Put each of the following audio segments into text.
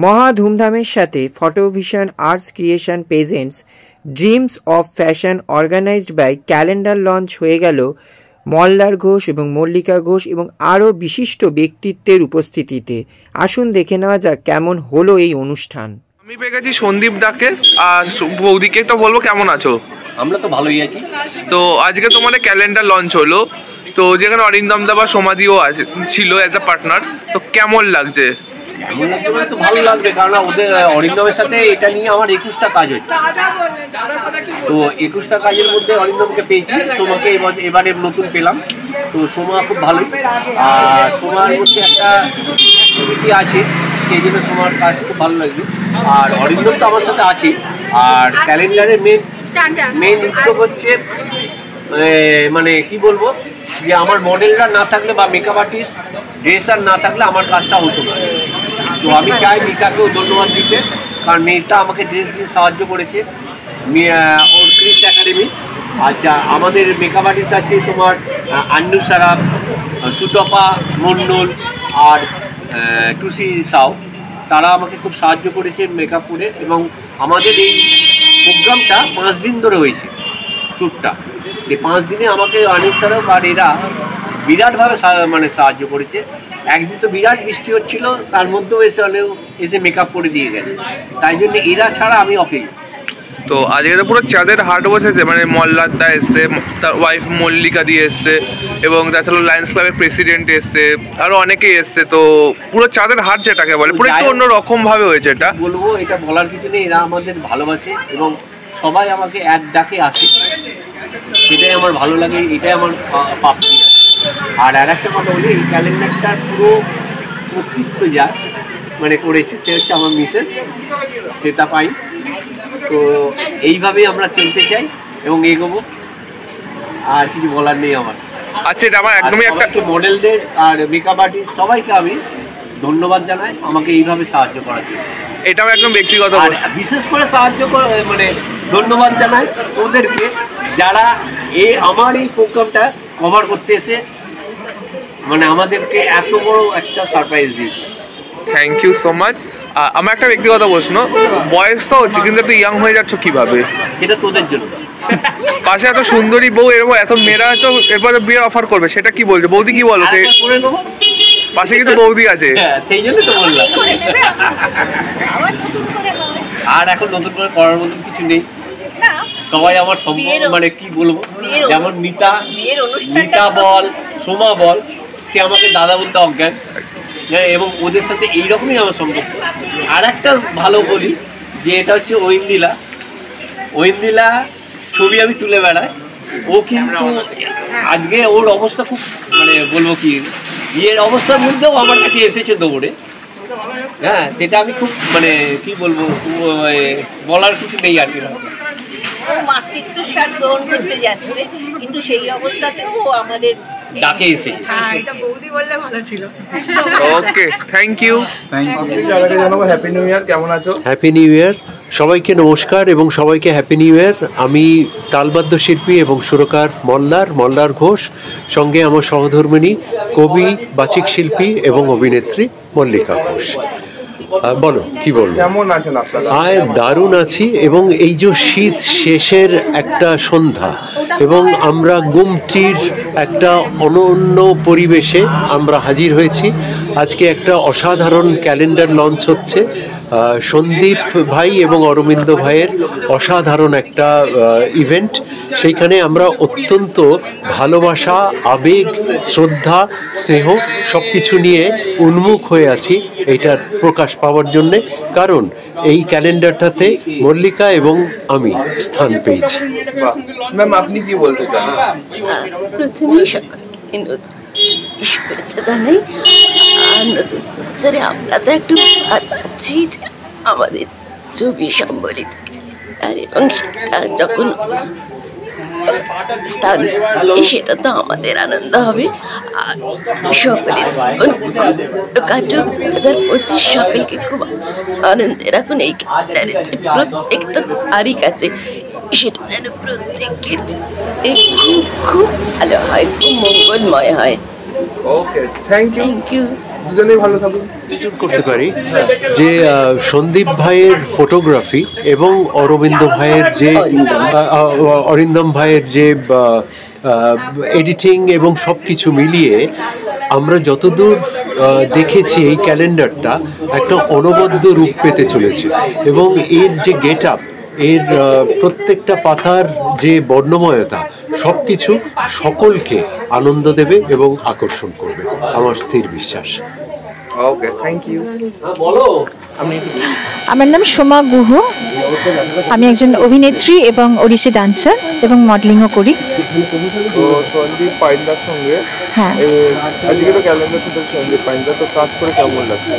মহা ধুমধামের সাথে Photovision arts creation presents dreams of fashion organised by calendar launch হয়ে গেল মল্লার ঘোষ এবং মল্লিকা ঘোষ এবং আরও বিশিষ্ট ব্যক্তিত্বের উপস্থিতিতে। আসুন দেখে নেওয়া যাক কেমন হলো এই অনুষ্ঠান। আমি পেয়ে গেছি সন্দীপ দাকে আর বৌদিকে, তো বলবো কেমন আছো? আমরা তো ভালোই আছি। তো আজকে তোমাদের ক্যালেন্ডার লঞ্চ হলো, তো যেখানে অরিন্দম দা বা সমাধিও ছিল অ্যাজ আ পার্টনার, তো কেমন লাগছে? কেমন লাগছে মানে তো ভালো লাগবে, কারণ ওদের অরিন্দমের সাথে এটা নিয়ে আমার 21টা কাজ হচ্ছে। তো 21টা কাজের মধ্যে অরিন্দমকে পেয়েছি, সোমাকে এবারে নতুন পেলাম। তো সোমা খুব ভালোই, আর সোমার মধ্যে একটা স্মৃতি আছে, সেই জন্য সোমার কাজ খুব ভালো লাগবে। আর অরিন্দম তো আমার সাথে আছে। আর ক্যালেন্ডারের মেন উদ্যোগ হচ্ছে মানে কি বলবো, যে আমার মডেলরা না থাকলে বা মেকআপ আর্টিস্ট ড্রেসার না থাকলে আমার কাজটা হতো না। তো আমি চাই মিতাকেও ধন্যবাদ দিতে, কারণ মেয়েটা আমাকে ড্রেস দিয়ে সাহায্য করেছে, ওর ক্রিস একাডেমি। আচ্ছা, আমাদের মেকআপ আর্টিস্ট আছে তোমার আন্নু সারাফ, সুতপা মণ্ডল আর টুসি সাউ, তারা আমাকে খুব সাহায্য করেছে মেকআপ করে। এবং আমাদের এই প্রোগ্রামটা 5 দিন ধরে হয়েছে শ্যুটটা। এই 5 দিনে আমাকে আনিস সারাফ আর এরা বিরাটভাবে মানে সাহায্য করেছে। একদিন তো বিরাট বৃষ্টি হচ্ছিল, তার মধ্যেও এসে মেকআপ করে দিয়ে গেছে, তাই জন্য এরা ছাড়া আমি অকেই। তো আজকে তো পুরো চাঁদের হাট বসেছে, মানে মল্লার দা এসছে, তার ওয়াইফ মল্লিকা দিয়ে এসছে, এবং তাছাড়া লায়ন্স ক্লাবের প্রেসিডেন্ট এসছে, আরও অনেকেই এসছে। তো পুরো চাঁদের হাট যেটাকে বলে পুরো একটু অন্যরকম ভাবে হয়েছে। এটা বলবো, এটা বলার কিছু নেই, এরা আমাদের ভালোবাসে এবং সবাই আমাকে এক ডাকে আসে, সেটাই আমার ভালো লাগে, এটাই আমার প্রাপ্তি। আর একটা কথা বলি, এই ক্যালেন্ডারটার পুরো কর্তৃত্ব যা মানে করেছে সে হচ্ছে আমার মিসেস সেটা পাই। তো এইভাবেই আমরা চলতে চাই এবং এগোবো, আর কিছু বলার নেই আমার। আচ্ছা, এটা আমার একদমই একটা মডেলদের আর মেকআপ আর্টিস্ট সবাইকে আমি ধন্যবাদ জানাই আমাকে এইভাবে সাহায্য করার জন্য। এটাও একদম ব্যক্তিগত, বিশেষ করে সাহায্য মানে ধন্যবাদ জানাই ওদেরকে, যারা আমার এই প্রোগ্রামটা কভার করতে এসে মানে আমাদেরকে এত বড় একটা সারপ্রাইজ দিয়েছে। Thank you so much. আমার একটা ব্যক্তিগত প্রশ্ন, বয়স তো হচ্ছে কিন্তু এত ইয়াং হয়ে যাচ্ছ কিভাবে? সেটা তোদের জন্য। পাশে এত সুন্দরী বউ, এরকম এত মেয়েরা তো এরপরে বিয়ের অফার করবে, সেটা কি বলছে? বৌদি কি বলো? পাশে কিন্তু বৌদি আছে, সেই জন্য তো বললাম। আর এখন নতুন করে করার মতন কিছু নেই, সবাই আমার সম্পর্ক মানে কি বলবো, যেমন মিতা বল, সোমা বল, সে আমাকে দাদা বলতে অজ্ঞান, এবং ওদের সাথে এইরকমই আমার সম্পর্ক। আর একটা ভালো বলি যে এটা হচ্ছে ঐন্দিলা ছবি আমি তুলে বেড়াই, ও কিন্তু আজকে ওর অবস্থা খুব মানে বলবো কি, বিয়ের অবস্থার মধ্যেও আমার কাছে এসেছে দৌড়ে। হ্যাঁ, সেটা আমি খুব মানে কি বলবো, বলার কিছু নেই আর কি। মাতৃত্ব স্বাদ গ্রহণ করতে যাচ্ছে, কিন্তু সেই অবস্থাতেও আমাদের ডাকে এসেছে। এটা বৌদি বললে ভালো ছিল। Okay, thank you. Happy new year. কেমন আছো? হ্যাপি নিউ ইয়ার সবাইকে, নমস্কার এবং সবাইকে হ্যাপি নিউ ইয়ার। আমি তালবাদ্য শিল্পী এবং সুরকার মল্লার ঘোষ, সঙ্গে আমার সহধর্মিণী কবি, বাচিক শিল্পী এবং অভিনেত্রী মল্লিকা ঘোষ। বলো কি বলবো, কেমন আছেন আপনারা? দারুণ আছি, এবং এই যে শীত শেষের একটা সন্ধ্যা এবং আমরা গুমটির একটা অনন্য পরিবেশে আমরা হাজির হয়েছি। আজকে একটা অসাধারণ ক্যালেন্ডার লঞ্চ হচ্ছে, সন্দীপ ভাই এবং অরবিন্দ ভাইয়ের অসাধারণ একটা ইভেন্ট। সেইখানে আমরা অত্যন্ত ভালোবাসা, আবেগ, শ্রদ্ধা, স্নেহ সব কিছু নিয়ে উন্মুখ হয়ে আছি এইটার প্রকাশ পাওয়ার জন্যে, কারণ এই ক্যালেন্ডারটাতে মল্লিকা এবং আমি স্থান পেয়েছি। ম্যাম, আপনি কি বলতে চান? প্রথমেই সকলকে শুভেচ্ছা জানাই। আর নতুন বছরে আমরা তো একটু পাচ্ছি যে আমাদের ছবি সম্বলিত ক্যালেন্ডার, এবং সেটা যখন স্থান সেটা তো আমাদের আনন্দ হবে। আর সকলের জীবন কাটুক 2025 সকলকে খুব আনন্দে রাখুন। এই ক্যালেন্ডারের যে প্রত্যেকটা তারিখ আছে সেটা যেন প্রত্যেকের খুব খুব ভালো হয়, খুব মঙ্গলময় হয়। ওকে, থ্যাংক ইউ। দুজনেই ভালো থাকুন। করতে পারি যে সন্দীপ ভাইয়ের ফটোগ্রাফি এবং অরিন্দম ভাইয়ের যে এডিটিং এবং সব কিছু মিলিয়ে আমরা যতদূর দেখেছি এই ক্যালেন্ডারটা একটা অনবদ্য রূপ পেতে চলেছে এবং এর যে গেট আপ, এর প্রত্যেকটা পাতার যে বর্ণময়তা, সব কিছু সকলকে আনন্দ দেবে এবং আকর্ষণ করবে, আমার স্থির বিশ্বাস। ওকে, থ্যাংক ইউ। বলো। আমার নাম সোমা গুহ, আমি একজন অভিনেত্রী এবং ওড়িশি ডান্সার এবং মডেলিংও করি। তো সন্দীপ পাইন্দার সঙ্গে হ্যাঁ, আজকে তো ক্যালেন্ডার শুধু সন্দীপ পাইন্দা, তো কাজ করে কেমন লাগছে?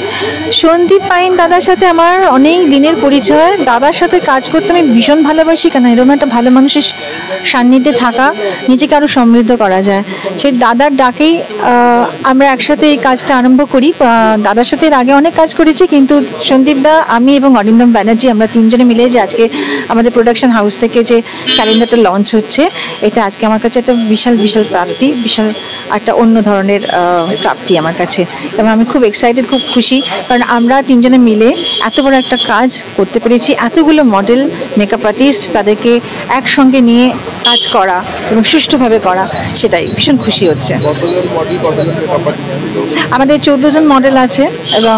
সন্দীপ পাইন দাদার সাথে আমার অনেক দিনের পরিচয়। দাদার সাথে কাজ করতে আমি ভীষণ ভালোবাসি, কেন এরকম একটা ভালো মানুষের সান্নিধ্যে থাকা নিজেকে আরও সমৃদ্ধ করা যায়। সেই দাদার ডাকেই আমরা একসাথে এই কাজটা আরম্ভ করি। দাদার সাথে এর আগে অনেক কাজ করেছি, কিন্তু সন্দীপ দা, আমি এবং অরিন্দম ব্যানার্জি আমরা তিনজনে মিলে যে আজকে আমাদের প্রোডাকশন হাউস থেকে যে ক্যালেন্ডারটা লঞ্চ হচ্ছে, এটা আজকে আমার কাছে একটা বিশাল বিশাল প্রাপ্তি, বিশাল একটা অন্য ধরনের প্রাপ্তি আমার কাছে। এবং আমি খুব এক্সাইটেড, খুব খুশি, কারণ আমরা তিনজনে মিলে এত বড় একটা কাজ করতে পেরেছি। এতগুলো মডেল, মেকআপ আর্টিস্ট, তাদেরকে একসঙ্গে নিয়ে কাজ করা এবং সুষ্ঠুভাবে করা, সেটাই ভীষণ খুশি হচ্ছে। আমাদের 14 জন মডেল আছে এবং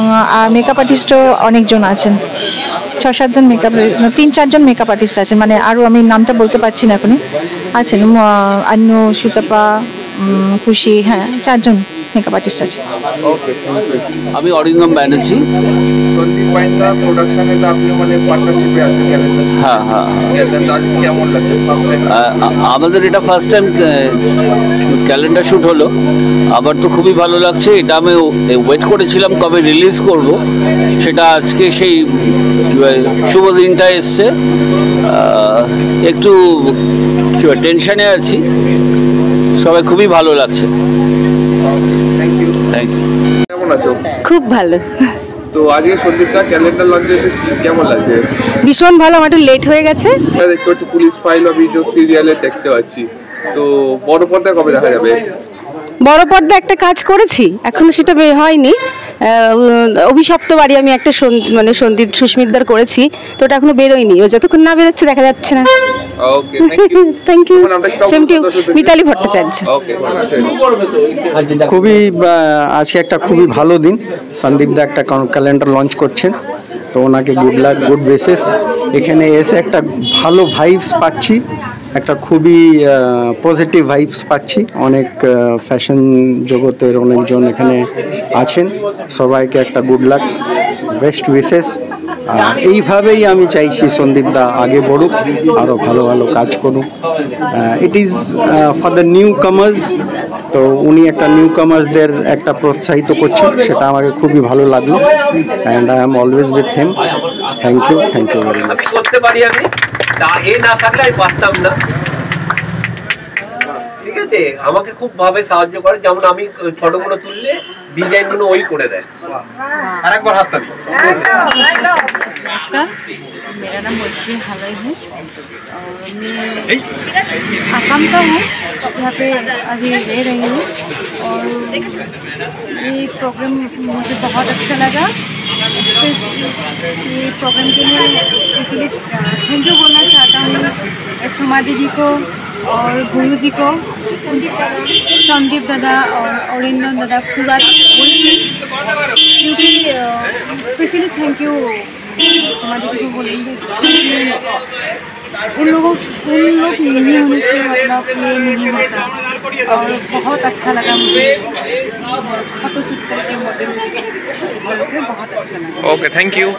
মেকআপ আর্টিস্টও অনেকজন আছেন, 6-7 জন মেকআপ, 3-4 জন মেকআপ আর্টিস্ট আছেন, মানে আরও আমি নামটা বলতে পারছি না এখনই আছেন, আন্নু, সুতপা, খুশি, হ্যাঁ 4 জন মেকআপ আর্টিস্ট আছে। আমি অরিন্দম ব্যানার্জি। সন্দীপ পাইন্দা প্রোডাকশনে তো আপনি মানে পার্টনারশিপে আছেন ক্যালেন্ডার। হ্যাঁ হ্যাঁ, কেমন লাগছে? আমাদের এটা ফার্স্ট টাইম ক্যালেন্ডার শ্যুট হলো, আমার তো খুবই ভালো লাগছে। এটা আমি ওয়েট করেছিলাম কবে রিলিজ করব, সেটা আজকে সেই শুভ দিনটা এসছে। একটু টেনশনে আছি, সবাই খুবই ভালো লাগছে। Thank you. Thank you. কেমন আছো? খুব ভালো। তো আজকে সন্দীপটা ক্যালেন্ডার লঞ্চ এসে কেমন লাগছে? ভীষণ ভালো, আমার একটু লেট হয়ে গেছে। দেখতে পাচ্ছি পুলিশ ফাইল অভিযোগ সিরিয়ালে দেখতে পাচ্ছি, তো বড় পর্দায় কবে দেখা যাবে? বড় পর্দা একটা কাজ করেছি, এখনো সেটা বের হয়নি। অভিশপ্ত বাড়ি আমি একটা মানে সন্দীপ সুস্মিতদার করেছি, তো ওটা এখনো বেরোয়নি। ও যতক্ষণ না বেরোচ্ছে দেখা যাচ্ছে না। Okay, thank you. Thank you. Same to Mitali Bhattacharya. Okay, খুবই আজকে একটা খুবই ভালো দিন। সন্দীপ দা একটা ক্যালেন্ডার লঞ্চ করছেন, তো ওনাকে গুড লাক, গুড উইশেস। এখানে এসে একটা ভালো ভাইবস পাচ্ছি, একটা খুবই পজিটিভ ভাইবস পাচ্ছি। অনেক ফ্যাশন জগতের অনেকজন এখানে আছেন, সবাইকে একটা গুড লাক, বেস্ট উইশেস। আর এইভাবেই আমি চাইছি সন্দীপ দা আগে বড়ুক, আরও ভালো ভালো কাজ করুক। It is for the new কামার্স, তো উনি একটা নিউ কামার্সদের একটা প্রোৎসাহিত করছেন, সেটা আমাকে খুবই ভালো লাগলো। And I am always with him. Thank you, thank you very much. করতে পারি আমি, এ না থাকলে আমি পারতাম না। ঠিক আছে, আমাকে খুব ভাবে সাহায্য করে, যেমন আমি ফটোগুলো তুললে ডিজাইনগুলো ওই করে দেয়। আরেকবার হাত তালি। मेरा नाम मोदी हालय है और मैं आसाम का हूँ, यहाँ पे अभी रह रही हूँ। और ये प्रोग्राम मुझे बहुत अच्छा लगा। ये प्रोग्राम के लिए इसलिए थैंक यू बोलना चाहता हूँ सोमा दीदी को और गुरु जी को, संदीप दादा और अरिंदम दादा, पूरा क्योंकि स्पेशली थैंक यू सोमा दीदी को बोलेंगे, उन लोग नहीं होने से मतलब ये नहीं होता। और बहुत अच्छा लगा मुझे फोटो शूट करके, मॉडल बहुत अच्छा लगा। Okay, thank you.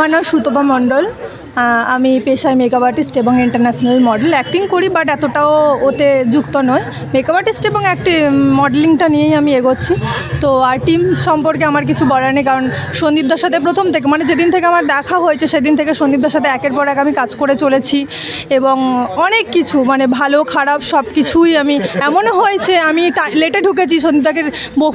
আমার নাম সুতপা মণ্ডল। আমি পেশায় মেকআপ আর্টিস্ট এবং ইন্টারন্যাশনাল মডেল। অ্যাক্টিং করি বাট এতটাও ওতে যুক্ত নয়। মেকআপ আর্টিস্ট এবং মডেলিংটা নিয়েই আমি এগোচ্ছি। তো আর টিম সম্পর্কে আমার কিছু বলার নেই, কারণ সন্দীপদার সাথে প্রথম থেকে মানে যেদিন থেকে আমার দেখা হয়েছে সেদিন থেকে সন্দীপদার সাথে একের পর এক আমি কাজ করে চলেছি এবং অনেক কিছু মানে ভালো খারাপ সব কিছুই আমি এমনও হয়েছে আমি লেটে ঢুকেছি, সন্দীপদাকে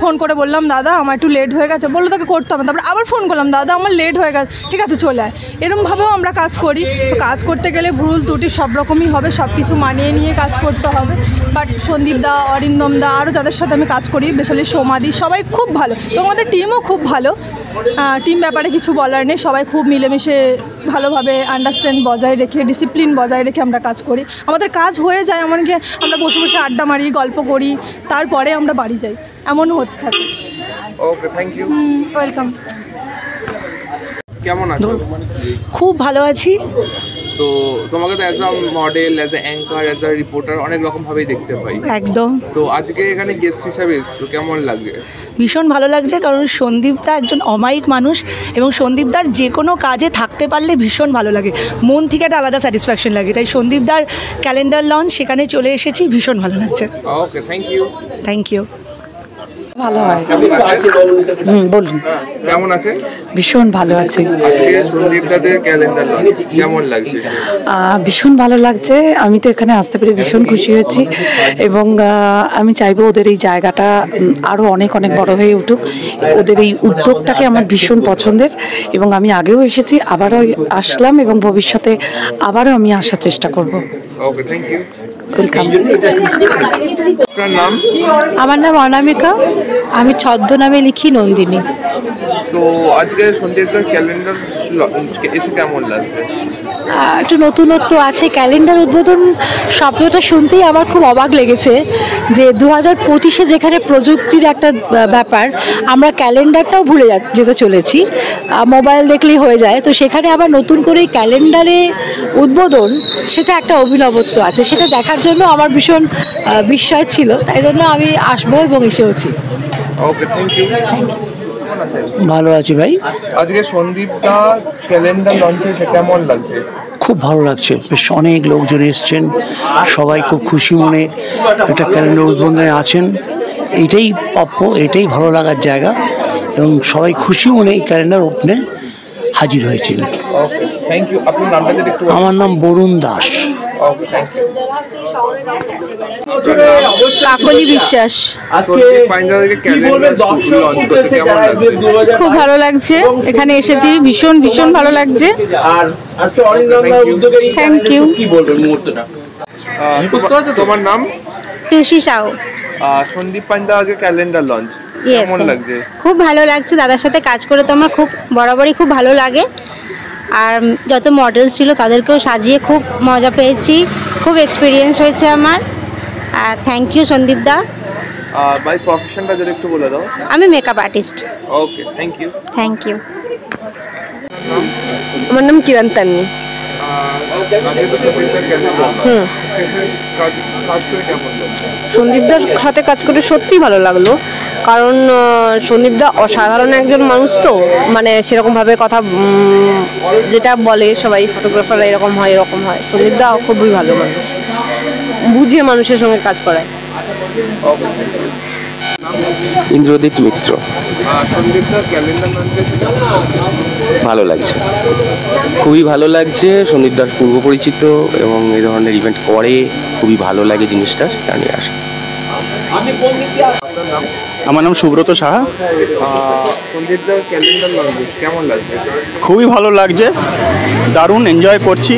ফোন করে বললাম দাদা আমার একটু লেট হয়ে গেছে, বললো তাকে করতে হবে, তারপরে আবার ফোন করলাম দাদা আমার লেট হয়ে গেছে, ঠিক আছে চলে আয়। এরকমভাবেও আমরা কাজ করি। তো কাজ করতে গেলে ভুল ত্রুটি সব রকমই হবে, সব কিছু মানিয়ে নিয়ে কাজ করতে হবে। বাট সন্দীপদা, অরিন্দমদা, আরও যাদের সাথে আমি কাজ করি, বেশালি সোমাদি, সবাই খুব ভালো এবং আমাদের টিমও খুব ভালো। টিম ব্যাপারে কিছু বলার নেই, সবাই খুব মিলেমিশে ভালোভাবে আন্ডারস্ট্যান্ড বজায় রেখে ডিসিপ্লিন বজায় রেখে আমরা কাজ করি। আমাদের কাজ হয়ে যায়, এমনকি আমরা বসে বসে আড্ডা মারি, গল্প করি, তারপরে আমরা বাড়ি যাই, এমনও হতে থাকে। ওকে, থ্যাংক ইউ। ওয়েলকাম। কেমন আছো? খুব ভালো আছি। তো তোমাকে তো as a model, as a anchor, as a reporter অনেক রকম ভাবেই দেখতে পাই। একদম। তো আজকে এখানে গেস্ট হিসাবে এসছো, কেমন লাগে? ভীষণ ভালো লাগছে, কারণ সন্দীপদা একজন অমায়িক মানুষ এবং সন্দীপদার যে কোনো কাজে থাকতে পারলে ভীষণ ভালো লাগে, মন থেকে একটা আলাদা স্যাটিসফ্যাকশন লাগে। তাই সন্দীপদার ক্যালেন্ডার লঞ্চ সেখানে চলে এসেছি, ভীষণ ভালো লাগছে। Okay, thank you. Thank you. ভালো হয়। বলুন। কেমন আছে? ভীষণ ভালো আছে। সন্দীপদাদের ক্যালেন্ডার লঞ্চ কেমন লাগছে? ভীষণ ভালো লাগছে। আমি তো এখানে আসতে পেরে ভীষণ খুশি হয়েছি এবং আমি চাইবো ওদের এই জায়গাটা আরও অনেক অনেক বড় হয়ে উঠুক। ওদের এই উদ্যোগটাকে আমার ভীষণ পছন্দের এবং আমি আগেও এসেছি, আবারও আসলাম এবং ভবিষ্যতে আবারও আমি আসার চেষ্টা করব। ওকে, থ্যাংক ইউ। ওয়েলকাম। আপনার নাম? আমার নাম অনামিকা, আমি ছদ্মনামে লিখি নন্দিনী। তো আজকে সন্দীপদার ক্যালেন্ডার এসে কেমন লাগছে? একটু নতুনত্ব আছে। ক্যালেন্ডার উদ্বোধন শব্দটা শুনতেই আমার খুব অবাক লেগেছে যে 2025-এ যেখানে প্রযুক্তির একটা ব্যাপার, আমরা ক্যালেন্ডারটাও ভুলে যেতে চলেছি, মোবাইল দেখলেই হয়ে যায়। তো সেখানে আবার নতুন করে ক্যালেন্ডারে উদ্বোধন, সেটা একটা অভিনবত্ব আছে, সেটা দেখার জন্য আমার ভীষণ বিস্ময় ছিল, তাই জন্য আমি আসবো এবং এসেওছি। ওকে, থ্যাংক ইউ। ভালো আছি ভাই। আজকে সন্দীপদা ক্যালেন্ডার লঞ্চে এসে কেমন লাগছে? খুব ভালো লাগছে, বেশ অনেক লোকজন এসছেন, সবাই খুব খুশি মনে একটা ক্যালেন্ডার উদ্বোধনে আছেন। এইটাই প্রাপ্য, এটাই ভালো লাগার জায়গা এবং সবাই খুশি মনে এই ক্যালেন্ডার ওপেনে হাজির হয়েছেন। ওকে, থ্যাংক ইউ। আপনার নামটা যদি একটু? আমার নাম বরুণ দাস। ওকে, থ্যাংক ইউ। কাকলি বিশ্বাস। খুব ভালো লাগছে, এখানে এসেছি, ভীষণ ভীষণ ভালো লাগছে। Thank you. তোমার নাম? টুসি সাউ। সন্দীপ পান্ডা আজকে ক্যালেন্ডার লঞ্চ, কেমন লাগছে? খুব ভালো লাগছে, দাদার সাথে কাজ করে তো আমার খুব বরাবরই খুব ভালো লাগে। আর যত মডেল ছিল তাদেরকেও সাজিয়ে খুব মজা পেয়েছি, খুব এক্সপিরিয়েন্স হয়েছে আমার। আর thank you Sandeep da. By প্রফেশনটা যদি একটু বলে দাও। আমি makeup artist. Okay, thank you. Thank you. আমার নাম কিরণ তান্নি। সন্দীপদার সাথে কাজ করে সত্যি ভালো লাগলো, কারণ সন্দীপদা অসাধারণ একজন মানুষ, তো মানে সেরকমভাবে কথা যেটা বলে সবাই ফটোগ্রাফাররা এরকম হয় এরকম হয়, সন্দীপদা খুবই ভালো মানুষ, বুঝে মানুষের সঙ্গে কাজ করায়। ইন্দ্রদীপ মিত্র। ভালো লাগছে, খুবই ভালো লাগছে। সন্দীপ দাস পূর্ব পরিচিত এবং এই ধরনের ইভেন্ট করে, খুবই ভালো লাগে জিনিসটা, সেটা নিয়ে আসা। আমার নাম সুব্রত সাহা। কেমন লাগছে? খুবই ভালো লাগছে, দারুণ এনজয় করছি।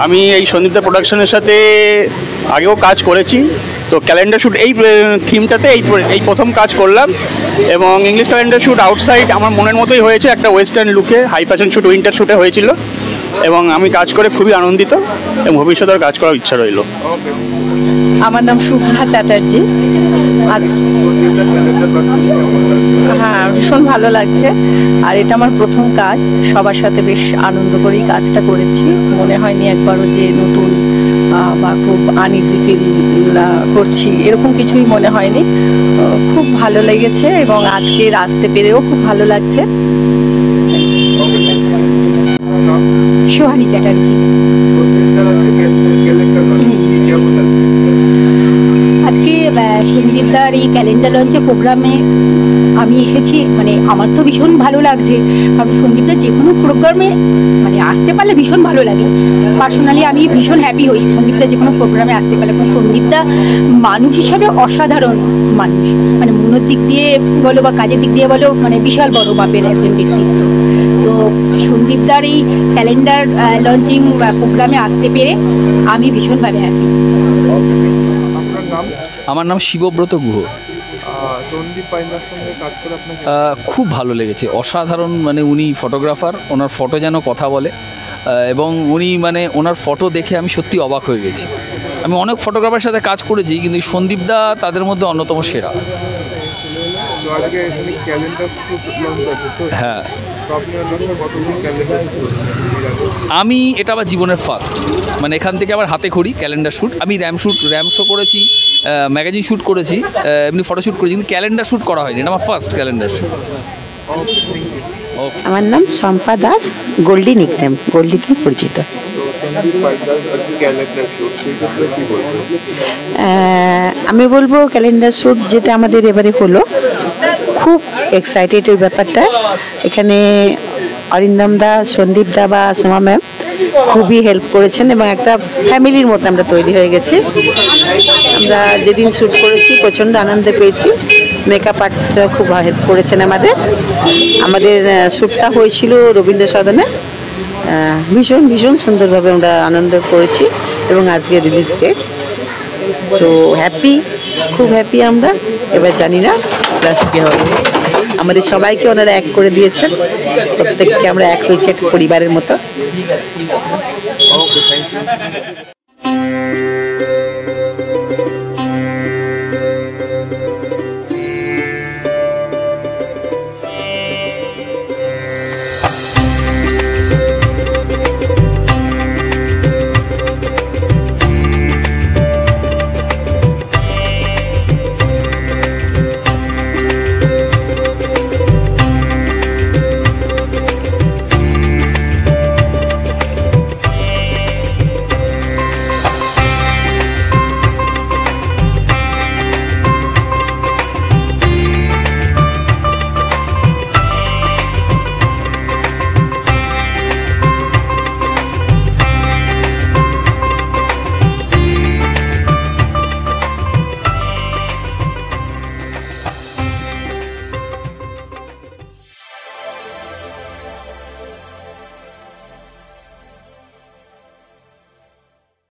আমি এই সন্দীপদা প্রোডাকশনের সাথে আগেও কাজ করেছি, তো ক্যালেন্ডার শ্যুট এই থিমটাতে এই প্রথম কাজ করলাম এবং ইংলিশ ক্যালেন্ডার শ্যুট আউটসাইড আমার মনের মতোই হয়েছে, একটা ওয়েস্টার্ন লুকে হাই ফ্যাশন শ্যুট উইন্টার শ্যুটে হয়েছিল এবং আমি কাজ করে খুবই আনন্দিত এবং ভবিষ্যতে কাজ করার ইচ্ছা রইল। আমার নাম শুভ্রা চ্যাটার্জি। আজ হ্যাঁ, ভীষণ ভালো লাগছে, আর এটা আমার প্রথম কাজ, সবার সাথে বেশ আনন্দ করেই কাজটা করেছি, মনে হয়নি একবারও যে নতুন বা খুব আনইজি ফিল করছি, এরকম কিছুই মনে হয়নি। খুব ভালো লেগেছে এবং আজকে আসতে পেরেও খুব ভালো লাগছে। সোহানি চ্যাটার্জি। আজকে সন্দীপদার এই ক্যালেন্ডার লঞ্চের প্রোগ্রামে আমি এসেছি, মানে আমার তো ভীষণ ভালো লাগছে, কারণ সন্দীপদার যে কোনো প্রোগ্রামে মানে আসতে পারলে ভীষণ ভালো লাগে। পার্সোনালি আমি ভীষণ হ্যাপি হই সন্দীপদা যে কোনো প্রোগ্রামে আসতে পারলে, কারণ সন্দীপদা মানুষ হিসাবে অসাধারণ মানুষ, মানে মনের দিক দিয়ে বলো বা কাজের দিক দিয়ে বলো, মানে বিশাল বড় মাপের একজন ব্যক্তিত্ব। তো সন্দীপদার এই ক্যালেন্ডার লঞ্চিং প্রোগ্রামে আসতে পেরে আমি ভীষণভাবে হ্যাপি। আমার নাম শিবব্রত গুহ। খুব ভালো লেগেছে, অসাধারণ, মানে উনি ফটোগ্রাফার, ওনার ফটো যেন কথা বলে, এবং উনি মানে ওনার ফটো দেখে আমি সত্যি অবাক হয়ে গেছি। আমি অনেক ফটোগ্রাফারের সাথে কাজ করেছি, কিন্তু সন্দীপদা তাদের মধ্যে অন্যতম সেরা। হ্যাঁ, আমি এটা আমার জীবনের ফার্স্ট, মানে এখান থেকে আমার হাতে খড়ি ক্যালেন্ডার শ্যুট। আমি র্যাম শো করেছি, ম্যাগাজিন শ্যুট করেছি, এমনি ফটো শ্যুট করেছি, কিন্তু ক্যালেন্ডার শ্যুট করা হয়নি, এটা আমার ফার্স্ট ক্যালেন্ডার শ্যুট। আমার নাম শম্পা দাস, গোল্ডি নিকনেম, গোল্ডিতে পরিচিত। আমি বলবো ক্যালেন্ডার শ্যুট যেটা আমাদের এবারে হলো, খুব এক্সাইটেড ওই ব্যাপারটা। এখানে অরিন্দম দা, সন্দীপ দা বা সোমা ম্যাম খুবই হেল্প করেছেন, এবং একটা ফ্যামিলির মতো আমরা তৈরি হয়ে গেছি। আমরা যেদিন শ্যুট করেছি প্রচণ্ড আনন্দ পেয়েছি, মেকআপ আর্টিস্টরা খুব হেল্প করেছেন আমাদের। শ্যুটটা হয়েছিল রবীন্দ্র সদনে, ভীষণ ভীষণ সুন্দরভাবে আমরা আনন্দ করেছি, এবং আজকে রিলিজ ডেট। তো হ্যাপি, খুব হ্যাপি আমরা। এবার জানি না কী হবে। আমাদের সবাইকে ওনারা এক করে দিয়েছেন, প্রত্যেককে আমরা এক হয়েছি, এক পরিবারের মতো।